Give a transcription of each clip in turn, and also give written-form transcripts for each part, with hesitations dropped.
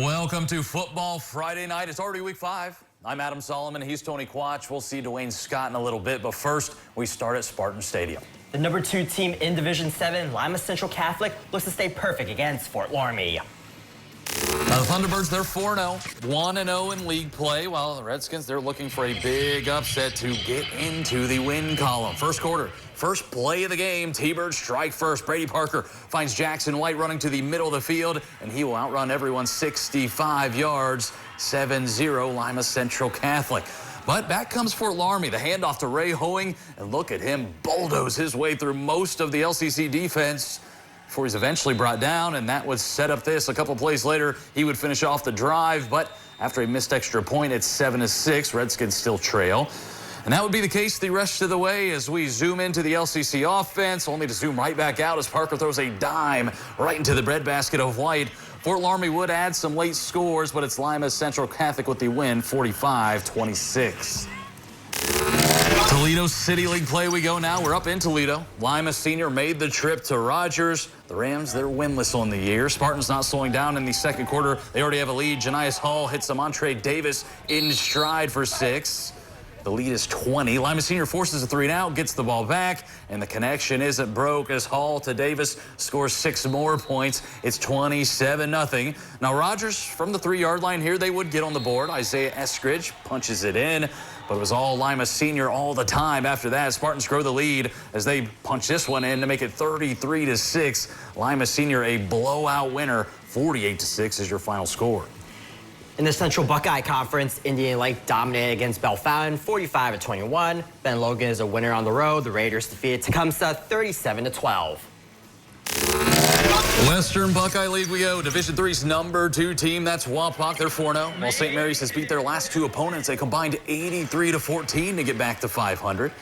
Welcome to Football Friday Night. It's already week 5. I'm Adam Solomon. He's Tony Quach. We'll see Dwayne Scott in a little bit, but first we start at Spartan Stadium. The number 2 team in Division 7, Lima Central Catholic, looks to stay perfect against Fort Laramie. Now, the Thunderbirds, they're 4-0, 1-0 in league play, while the Redskins, they're looking for a big upset to get into the win column. First quarter, first play of the game, T-Birds strike first. Brady Parker finds Jackson White running to the middle of the field, and he will outrun everyone 65 yards, 7-0 Lima Central Catholic. But back comes Fort Laramie, the handoff to Ray Hoeing, and look at him bulldoze his way through most of the LCC defense before he's eventually brought down, and that would set up this. A couple plays later, he would finish off the drive, but after a missed extra point, it's 7-6. Redskins still trail. And that would be the case the rest of the way as we zoom into the LCC offense, only to zoom right back out as Parker throws a dime right into the breadbasket of White. Fort Laramie would add some late scores, but it's Lima Central Catholic with the win, 45-26. Toledo City League play we go now. We're up in Toledo. Lima Senior made the trip to Rogers. The Rams, they're winless on the year. Spartans not slowing down in the second quarter. They already have a lead. Janias Hall hits Amontre Davis in stride for 6. The lead is 20. Lima Senior forces a 3-and-out, gets the ball back, and the connection isn't broke as Hall to Davis scores 6 more points. It's 27-0. Now Rogers from the 3-yard line here, they would get on the board. Isaiah Eskridge punches it in, but it was all Lima Senior all the time after that. Spartans grow the lead as they punch this one in to make it 33-6. Lima Senior a blowout winner. 48-6 is your final score. In the Central Buckeye Conference, Indian Lake dominated against Bellefontaine 45-21. Ben Logan is a winner on the road. The Raiders defeated Tecumseh 37-12. Western Buckeye League we go. Division 3's number 2 team, that's Wapak. They're 4-0. While St. Mary's has beat their last 2 opponents, they combined 83-14 to get back to 500.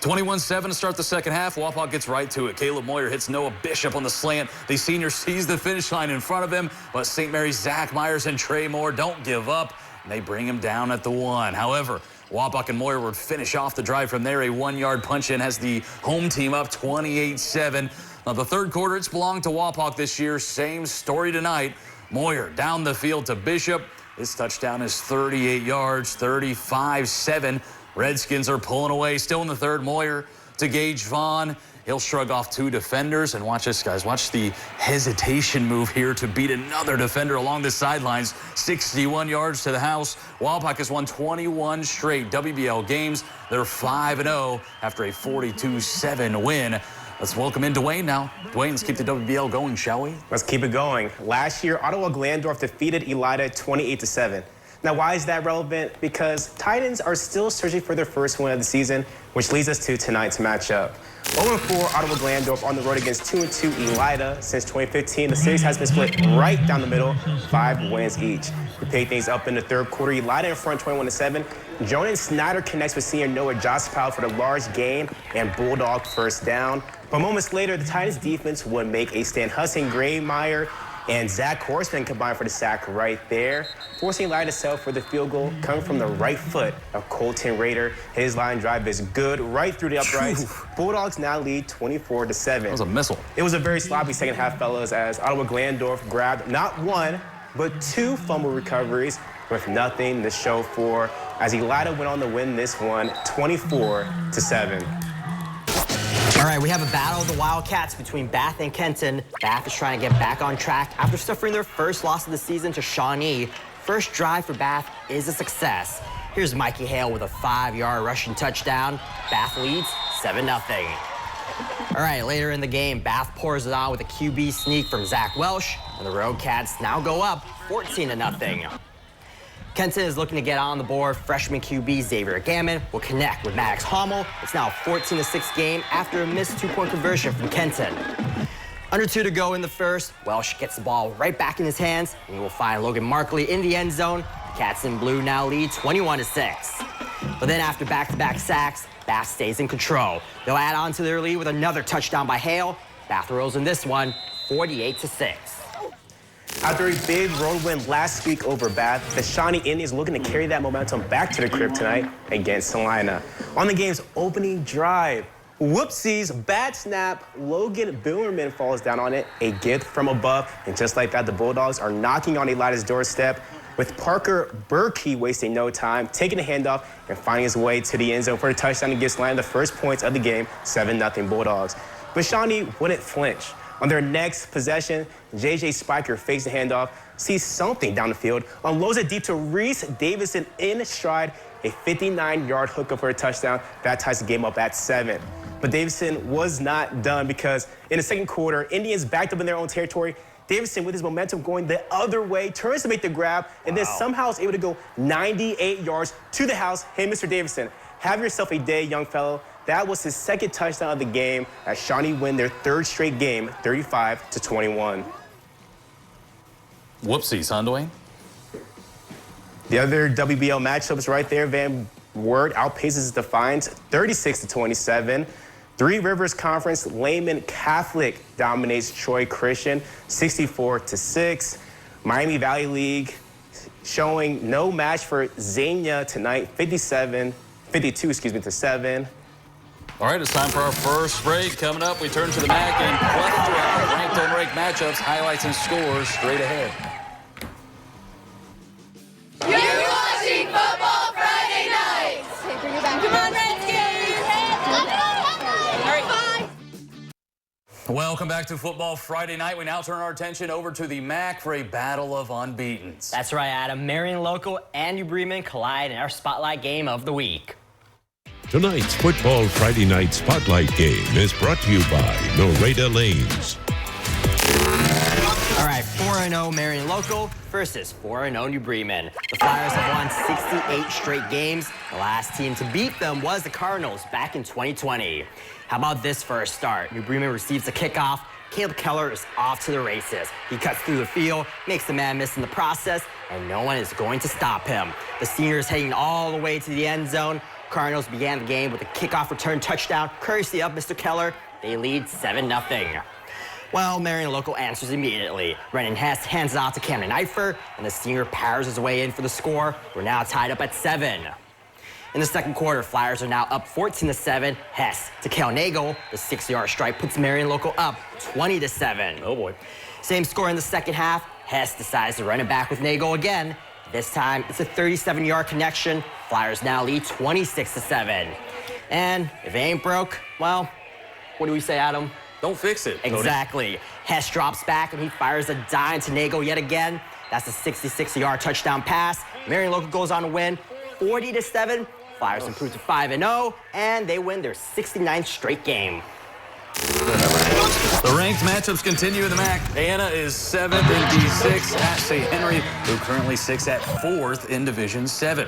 21-7 to start the second half. Wapak gets right to it. Caleb Moyer hits Noah Bishop on the slant. The senior sees the finish line in front of him, but St. Mary's Zach Myers and Trey Moore don't give up, and they bring him down at the 1. However, Wapak and Moyer would finish off the drive from there. A 1-yard punch-in has the home team up 28-7. Now, the third quarter, it's belonged to Wapak this year. Same story tonight. Moyer down the field to Bishop. His touchdown is 38 yards, 35-7. Redskins are pulling away. Still in the third, Moyer to Gage Vaughn. He'll shrug off 2 defenders. And watch this, guys. Watch the hesitation move here to beat another defender along the sidelines. 61 yards to the house. Wapak has won 21 straight WBL games. They're 5-0 after a 42-7 win. Let's welcome in Dwayne now. Dwayne, let's keep the WBL going, shall we? Let's keep it going. Last year, Ottawa Glandorf defeated Elida 28-7. Now, why is that relevant? Because Titans are still searching for their first win of the season, which leads us to tonight's matchup. 0-4 Ottawa Glandorf on the road against 2-2 Elida. Since 2015, the series has been split right down the middle, 5 wins each. We pick things up in the third quarter. Elida in front 21-7. Jonan Snyder connects with senior Noah Jospal for the large gain and Bulldog first down. But moments later, the Titans defense would make a stand. Hudson Graymeyer and Zach Horseman combined for the sack right there, forcing Elida to settle for the field goal coming from the right foot of Colton Rader. His line drive is good right through the uprights. Bulldogs now lead 24-7. That was a missile. It was a very sloppy second half, fellas, as Ottawa Glandorf grabbed not 1, but 2 fumble recoveries with nothing to show for, as Elida went on to win this one 24-7. All right, we have a battle of the Wildcats between Bath and Kenton. Bath is trying to get back on track after suffering their first loss of the season to Shawnee. First drive for Bath is a success. Here's Mikey Hale with a 5-yard rushing touchdown. Bath leads 7-0. All right, later in the game, Bath pours it on with a QB sneak from Zach Welsh, and the Road Cats now go up 14-0. Kenton is looking to get on the board. Freshman QB Xavier Gammon will connect with Maddox Hommel. It's now a 14-6 game after a missed 2-point conversion from Kenton. Under 2 to go in the first, Welsh gets the ball right back in his hands, and he will find Logan Markley in the end zone. The Cats in blue now lead 21-6. But then after back-to-back sacks, Bath stays in control. They'll add on to their lead with another touchdown by Hale. Bath rolls in this one, 48-6. After a big road win last week over Bath, the Shawnee Indians looking to carry that momentum back to the crib tonight against Salina. On the game's opening drive, Whoopsies, bad snap. Logan Boomerman falls down on it, a gift from above. And just like that, the Bulldogs are knocking on Elita's doorstep with Parker Berkey wasting no time, taking the handoff and finding his way to the end zone for a touchdown and gives Atlanta the first points of the game, 7-0 Bulldogs. But Shawnee wouldn't flinch. On their next possession, J.J. Spiker fakes the handoff, sees something down the field, unloads it deep to Reese Davidson in stride, a 59-yard hookup for a touchdown. That ties the game up at 7. But Davidson was not done because in the second quarter, Indians backed up in their own territory. Davidson, with his momentum going the other way, turns to make the grab, and then somehow is able to go 98 yards to the house. Hey, Mr. Davidson, have yourself a day, young fellow. That was his second touchdown of the game as Shawnee win their third straight game, 35-21. Whoopsies, huh, Dwayne? The other WBL matchups right there, Van Wert outpaces the Defiance 36-27. Three Rivers Conference, Lehman Catholic dominates Troy Christian 64-6. Miami Valley League showing no match for Xenia tonight, 52-7. All right, it's time for our first break. Coming up, we turn to the MAC and plethora of ranked and ranked matchups, highlights, and scores straight ahead. You're watching Football Friday Nights. Come on, Redskins. Welcome back to Football Friday Night. We now turn our attention over to the MAC for a battle of unbeatens. That's right, Adam. Marion Local and New Bremen collide in our Spotlight Game of the Week. Tonight's Football Friday Night Spotlight Game is brought to you by Norada Lanes. All right, 4-0 Marion Local versus 4-0 New Bremen. The Flyers have won 68 straight games. The last team to beat them was the Cardinals back in 2020. How about this for a start? New Bremen receives a kickoff. Caleb Keller is off to the races. He cuts through the field, makes the man miss in the process, and no one is going to stop him. The senior is heading all the way to the end zone. Cardinals began the game with a kickoff return touchdown, courtesy of Mr. Keller. They lead 7-0. Well, Marion Local answers immediately. Brennan Hess hands it off to Camden Eifer, and the senior powers his way in for the score. We're now tied up at 7. In the second quarter, Flyers are now up 14-7. Hess to Kel Nagel. The 6-yard strike puts Marion Local up 20-7. Oh, boy. Same score in the second half. Hess decides to run it back with Nagel again. This time, it's a 37-yard connection. Flyers now lead 26-7. And if it ain't broke, well, what do we say, Adam? Don't fix it. Exactly. Hess drops back and he fires a dime to Nagel yet again. That's a 66-yard touchdown pass. Marion Local goes on to win 40-7. Flyers improve to 5-0, and they win their 69th straight game. The ranked matchups continue in the MAC. Anna is 7th in D6 at St. Henry, who currently sits at 4th in Division 7.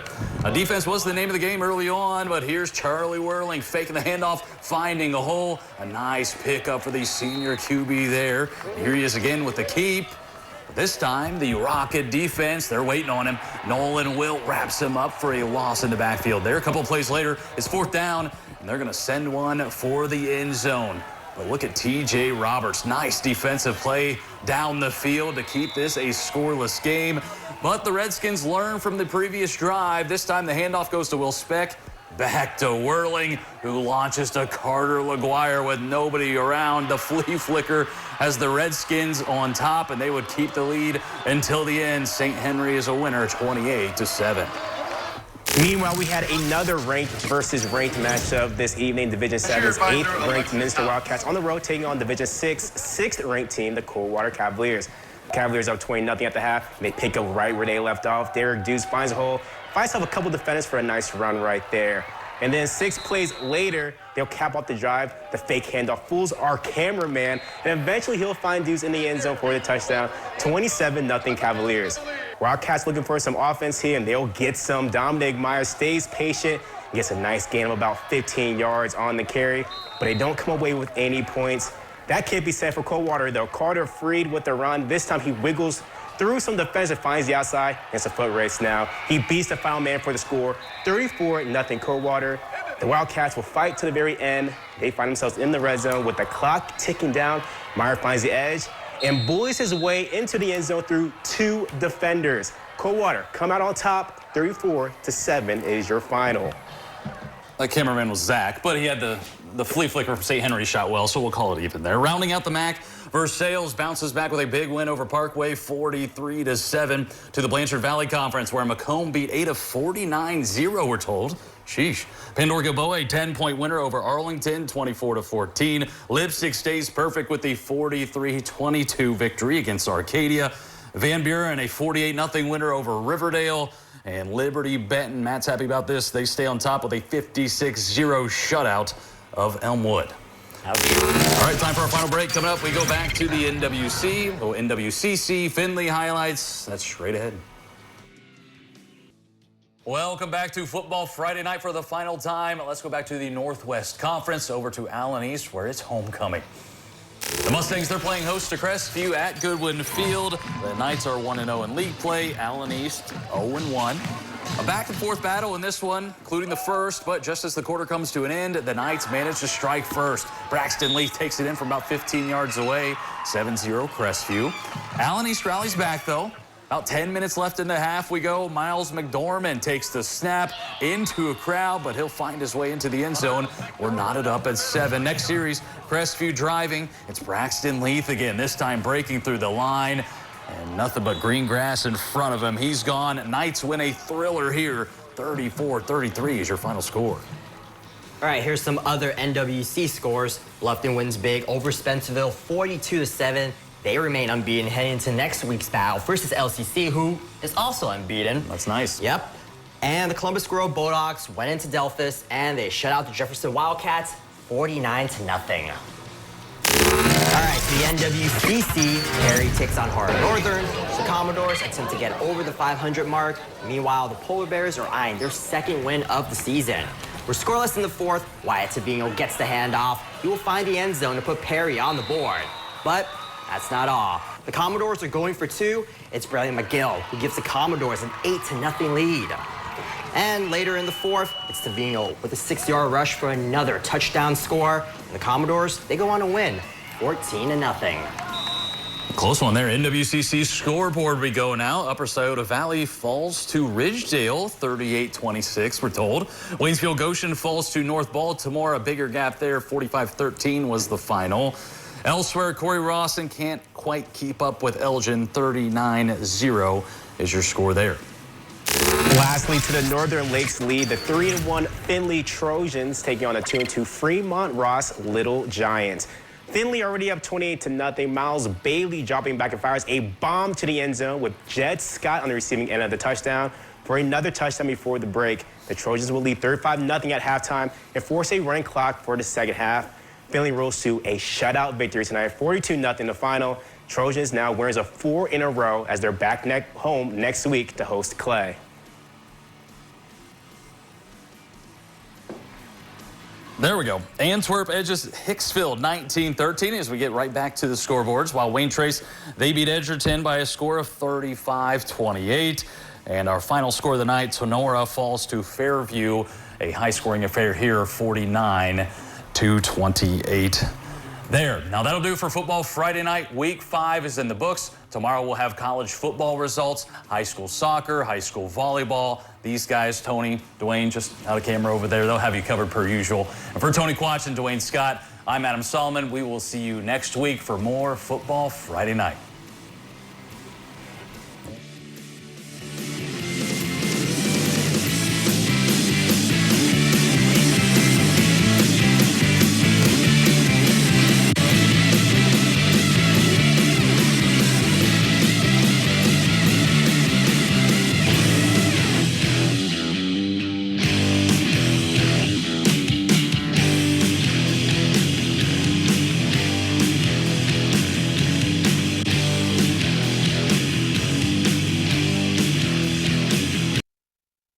Defense was the name of the game early on, but here's Charlie Whirling faking the handoff, finding a hole. A nice pickup for the senior QB there. Here he is again with the keep. This time, the Rocket defense, they're waiting on him. Nolan Wilt wraps him up for a loss in the backfield there. A couple of plays later, it's 4th down, and they're going to send one for the end zone. But look at T.J. Roberts. Nice defensive play down the field to keep this a scoreless game. But the Redskins learn from the previous drive. This time, the handoff goes to Will Speck. Back to Whirling, who launches to Carter LaGuire with nobody around. The flea flicker has the Redskins on top, and they would keep the lead until the end. St. Henry is a winner, 28-7. Meanwhile, we had another ranked versus ranked matchup this evening. Division 7's 8th-ranked Minster Wildcats on the road taking on Division 6's 6th-ranked team, the Coldwater Cavaliers. Cavaliers up 20-0 at the half. They pick up right where they left off. Derek Deuce finds a hole, finds up a couple defenders for a nice run right there. And then 6 plays later, they'll cap off the drive. The fake handoff fools our cameraman, and eventually he'll find Deuce in the end zone for the touchdown. 27-0 Cavaliers. Wildcats looking for some offense here, and they'll get some. Dominic Myers stays patient, gets a nice gain of about 15 yards on the carry, but they don't come away with any points. That can't be said for Coldwater, though. Carter Freed with the run. This time he wiggles through some defense and finds the outside. It's a foot race now. He beats the final man for the score, 34-0 Coldwater. The Wildcats will fight to the very end. They find themselves in the red zone with the clock ticking down. Meyer finds the edge and bullies his way into the end zone through 2 defenders. Coldwater come out on top, 34-7 is your final. That cameraman was Zach, but he had the the flea flicker from St. Henry shot well, so we'll call it even there. Rounding out the MAC, Versailles bounces back with a big win over Parkway, 43-7 to the Blanchard Valley Conference, where Macomb beat Ada 49-0, we're told. Sheesh. Pandora-Gilboa, a 10-point winner over Arlington, 24-14. Lipstick stays perfect with the 43-22 victory against Arcadia. Van Buren, a 48-0 winner over Riverdale. And Liberty Benton, Matt's happy about this. They stay on top with a 56-0 shutout of Elmwood. All right, time for our final break. Coming up, we go back to the NWC, NWCC, Findlay highlights. That's straight ahead. Welcome back to Football Friday night for the final time. Let's go back to the Northwest Conference, over to Allen East, where it's homecoming. The Mustangs, they're playing host to Crestview at Goodwin Field. The Knights are 1-0 in league play. Allen East 0-1. A back-and-forth battle in this one, including the first, but just as the quarter comes to an end, the Knights manage to strike first. Braxton Leaf takes it in from about 15 yards away, 7-0 Crestview. Allen East rallies back, though. About 10 minutes left in the half we go. Miles McDormand takes the snap into a crowd, but he'll find his way into the end zone. We're knotted up at 7. Next series, Crestview driving. It's Braxton Leaf again, this time breaking through the line. And nothing but green grass in front of him. He's gone. Knights win a thriller here. 34-33 is your final score. All right, here's some other NWC scores. Bluffton wins big over Spencerville, 42-7. They remain unbeaten heading into next week's battle versus LCC, who is also unbeaten. That's nice. Yep. And the Columbus Grove Bulldogs went into Delphus, and they shut out the Jefferson Wildcats 49-0. All right, the NWCC, Perry takes on Hart Northern. The Commodores attempt to get over the 500 mark. Meanwhile, the Polar Bears are eyeing their second win of the season. We're scoreless in the fourth. Wyatt Tabino gets the handoff. He will find the end zone to put Perry on the board. But that's not all. The Commodores are going for two. It's Bradley McGill who gives the Commodores an 8-0 lead. And later in the fourth, it's Tabino with a 6-yard rush for another touchdown score. And the Commodores, they go on to win 14-0. Close one there. NWCC scoreboard we go now. Upper Scioto Valley falls to Ridgedale, 38-26, we're told. Waynesville Goshen falls to North Baltimore. A bigger gap there, 45-13 was the final. Elsewhere, Corey Rawson can't quite keep up with Elgin, 39-0 is your score there. Lastly, to the Northern Lakes lead, the 3-1 Findlay Trojans taking on a 2-2 Fremont Ross Little Giants. Findlay already up 28-0. Miles Bailey dropping back and fires a bomb to the end zone with Jed Scott on the receiving end of the touchdown. For another touchdown before the break, the Trojans will lead 35-0 at halftime and force a running clock for the second half. Findlay rolls to a shutout victory tonight, 42-0 the final. Trojans now winners of 4 in a row as they're back home next week to host Clay. There we go. Antwerp edges Hicksville 19-13 as we get right back to the scoreboards. While Wayne Trace, they beat Edgerton by a score of 35-28. And our final score of the night, Sonora falls to Fairview, a high-scoring affair here, 49-28. There. Now that'll do for Football Friday night. Week 5 is in the books. Tomorrow we'll have college football results, high school soccer, high school volleyball. These guys, Tony, Dwayne, just out of camera over there, they'll have you covered per usual. And for Tony Quach and Dwayne Scott, I'm Adam Solomon. We will see you next week for more Football Friday night.